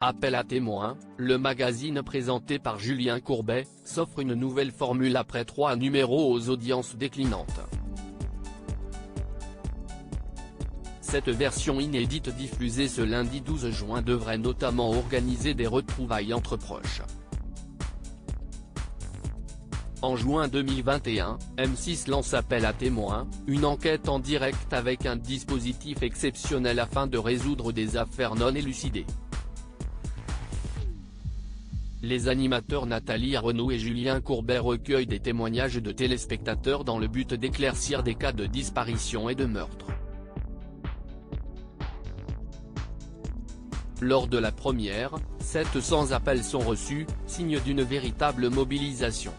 Appel à témoins, le magazine présenté par Julien Courbet, s'offre une nouvelle formule après 3 numéros aux audiences déclinantes. Cette version inédite diffusée ce lundi 12 juin devrait notamment organiser des retrouvailles entre proches. En juin 2021, M6 lance Appel à témoins, une enquête en direct avec un dispositif exceptionnel afin de résoudre des affaires non élucidées. Les animateurs Nathalie Arnaud et Julien Courbet recueillent des témoignages de téléspectateurs dans le but d'éclaircir des cas de disparition et de meurtre. Lors de la première, 700 appels sont reçus, signe d'une véritable mobilisation.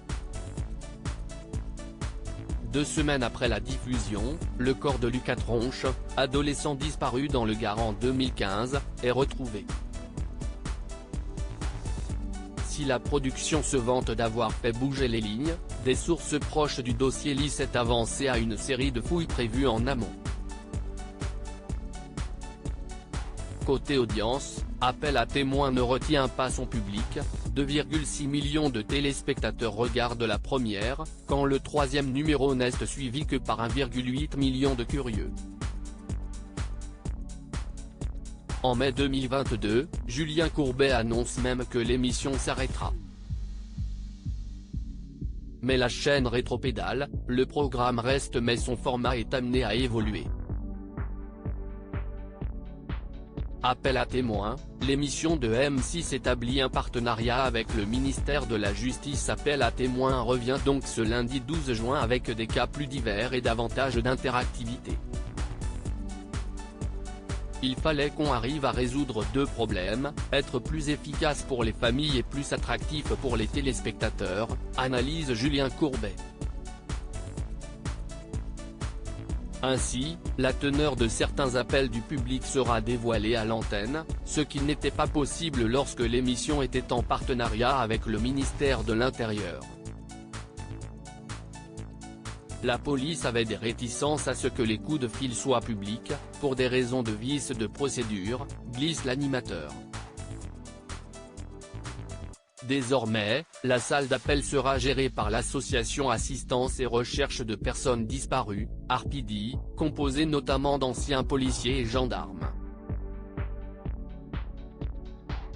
2 semaines après la diffusion, le corps de Lucas Tronche, adolescent disparu dans le Gard en 2015, est retrouvé. Si la production se vante d'avoir fait bouger les lignes, des sources proches du dossier lient cette avancée à une série de fouilles prévues en amont. Côté audience, Appel à témoins ne retient pas son public, 2,6 millions de téléspectateurs regardent la première, quand le 3e numéro n'est suivi que par 1,8 million de curieux. En mai 2022, Julien Courbet annonce même que l'émission s'arrêtera. Mais la chaîne rétropédale, le programme reste mais son format est amené à évoluer. Appel à témoins, l'émission de M6 établit un partenariat avec le ministère de la Justice. Appel à témoins revient donc ce lundi 12 juin avec des cas plus divers et davantage d'interactivité. Il fallait qu'on arrive à résoudre 2 problèmes, être plus efficace pour les familles et plus attractif pour les téléspectateurs, analyse Julien Courbet. Ainsi, la teneur de certains appels du public sera dévoilée à l'antenne, ce qui n'était pas possible lorsque l'émission était en partenariat avec le ministère de l'Intérieur. La police avait des réticences à ce que les coups de fil soient publics, pour des raisons de vice de procédure, glisse l'animateur. Désormais, la salle d'appel sera gérée par l'association Assistance et Recherche de Personnes Disparues, ARPIDI, composée notamment d'anciens policiers et gendarmes.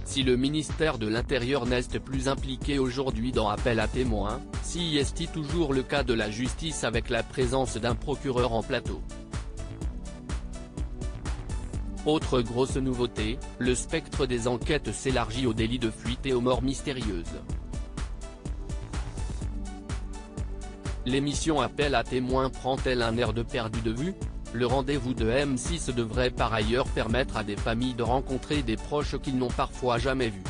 Si le ministère de l'Intérieur n'est plus impliqué aujourd'hui dans Appel à témoins, si est toujours le cas de la justice avec la présence d'un procureur en plateau. Autre grosse nouveauté, le spectre des enquêtes s'élargit aux délits de fuite et aux morts mystérieuses. L'émission Appel à témoins prend-elle un air de perdu de vue? Le rendez-vous de M6 devrait par ailleurs permettre à des familles de rencontrer des proches qu'ils n'ont parfois jamais vus.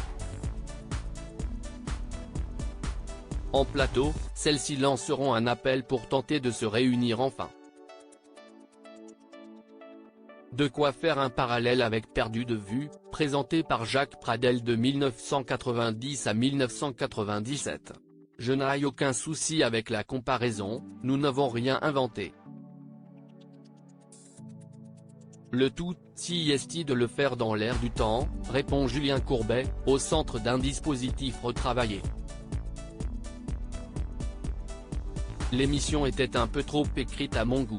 En plateau, celles-ci lanceront un appel pour tenter de se réunir enfin. De quoi faire un parallèle avec Perdu de vue, présenté par Jacques Pradel de 1990 à 1997. Je n'ai aucun souci avec la comparaison, nous n'avons rien inventé. Le tout, si est de le faire dans l'air du temps, répond Julien Courbet, au centre d'un dispositif retravaillé. L'émission était un peu trop écrite à mon goût.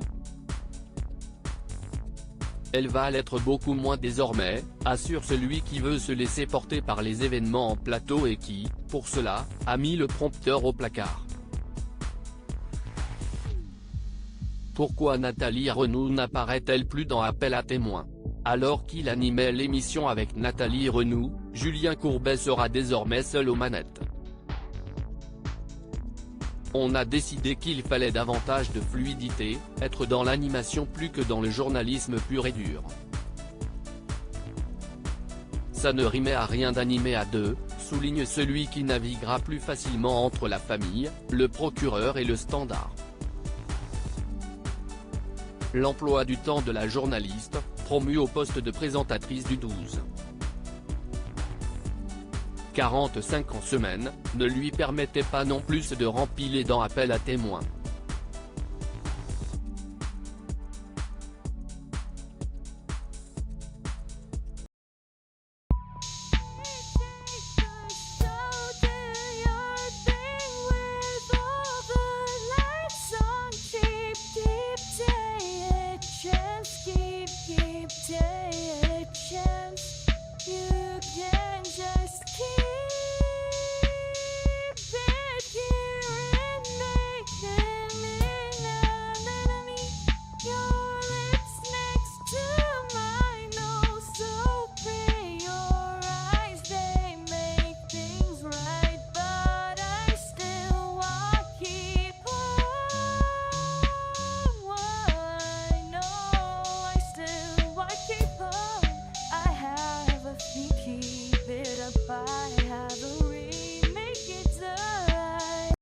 Elle va l'être beaucoup moins désormais, assure celui qui veut se laisser porter par les événements en plateau et qui, pour cela, a mis le prompteur au placard. Pourquoi Nathalie Arnaud n'apparaît-elle plus dans Appel à témoins? Alors qu'il animait l'émission avec Nathalie Arnaud, Julien Courbet sera désormais seul aux manettes. On a décidé qu'il fallait davantage de fluidité, être dans l'animation plus que dans le journalisme pur et dur. Ça ne rimait à rien d'animer à 2, souligne celui qui naviguera plus facilement entre la famille, le procureur et le standard. L'emploi du temps de la journaliste, promue au poste de présentatrice du 12. 45 en semaine, ne lui permettait pas non plus de rempiler dans Appel à témoins.